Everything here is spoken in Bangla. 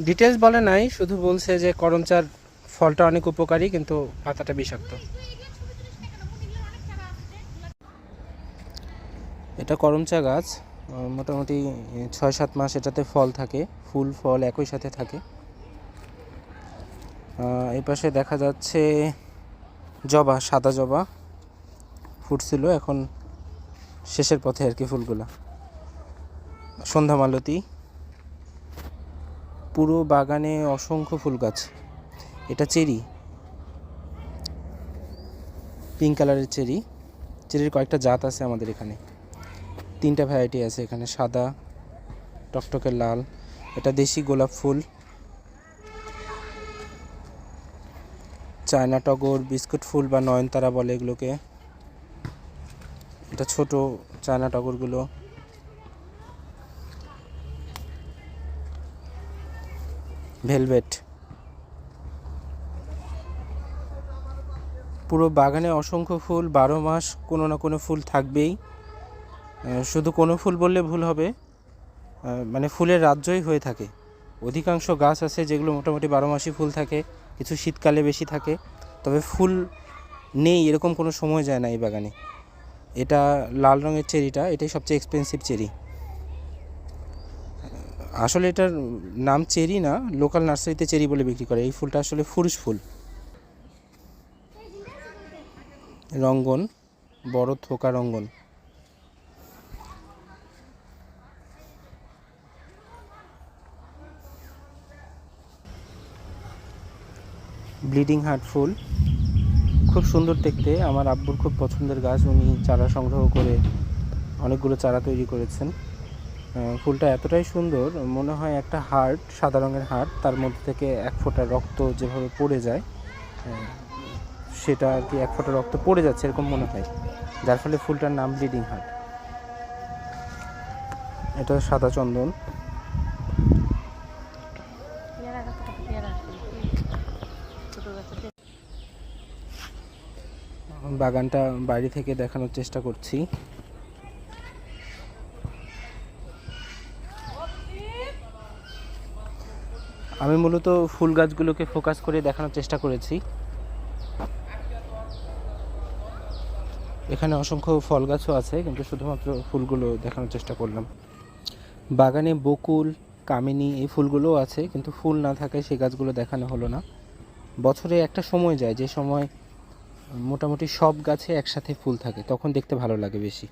ডিটেলস বলে নাই, শুধু বলছে যে করমচার ফলটা অনেক উপকারী কিন্তু পাতাটা বিষাক্ত। এটা করমচা গাছ, মোটামুটি 6-7 মাস এটাতে ফল থাকে, ফুল ফল একই সাথে থাকে। এই পাশে দেখা যাচ্ছে জবা, সাদা জবা ফুটছিল, এখন শেষের পথে আর কি ফুলগুলা। সন্ধ্যা মালতী, পুরো বাগানে অসংখ্য ফুল গাছ। এটা চেরি, পিঙ্ক কালারের চেরি। চেরির কয়েকটা জাত আছে আমাদের এখানে, 3টা ভ্যারাইটি আছে এখানে, সাদা, টকটকে লাল। এটা দেশি গোলাপ ফুল, চায়না টগর, বিস্কুট ফুল বা নয়নতারা বলে এগুলোকে। এটা ছোট চায়না টগরগুলো। ভেলভেট। পুরো বাগানে অসংখ্য ফুল, 12 মাস কোনো না কোনো ফুল থাকবেই। শুধু কোনো ফুল বললে ভুল হবে, মানে ফুলের রাজ্যই হয়ে থাকে। অধিকাংশ গাছ আছে যেগুলো মোটামুটি 12 মাসই ফুল থাকে, কিছু শীতকালে বেশি থাকে, তবে ফুল নেই এরকম কোনো সময় যায় না এই বাগানে। এটা লাল রঙের চেরিটা, এটাই সবচেয়ে এক্সপেন্সিভ চেরি। আসলে এটার নাম চেরি না, লোকাল নার্সারিতে চেরি বলে বিক্রি করে। এই ফুলটা আসলে ফুরুষ ফুল। রঙ্গন, বড় থোকা রঙ্গন। ব্লিডিং হার্ট ফুল, খুব সুন্দর দেখতে, আমার আব্বুর খুব পছন্দের গাছ। উনি চারা সংগ্রহ করে অনেকগুলো চারা তৈরি করেছেন। ফুলটা এতটাই সুন্দর, মনে হয় একটা হার্ট, সাদা রঙের হার্ট, তার মধ্যে থেকে 1 ফোঁটা রক্ত যেভাবে পড়ে যায়, সেটা আর কি 1 ফোঁটা রক্ত পড়ে যাচ্ছে এরকম মনে হয়, যার ফলে ফুলটার নাম ব্লিডিং হার্ট। এটা সাদা চন্দন। বাগানটা বাইরে থেকে দেখানোর চেষ্টা করছি। আমি মূলত ফুল গাছগুলোকে ফোকাস করে দেখানোর চেষ্টা করেছি। এখানে অসংখ্য ফল গাছও আছে, কিন্তু শুধুমাত্র ফুলগুলো দেখানোর চেষ্টা করলাম। বাগানে বকুল, কামিনী এই ফুলগুলোও আছে, কিন্তু ফুল না থাকায় সেই গাছগুলো দেখানো হলো না। বছরে একটা সময় যায় যে সময় মোটামুটি সব গাছে একসাথে ফুল থাকে, তখন দেখতে ভালো লাগে বেশি।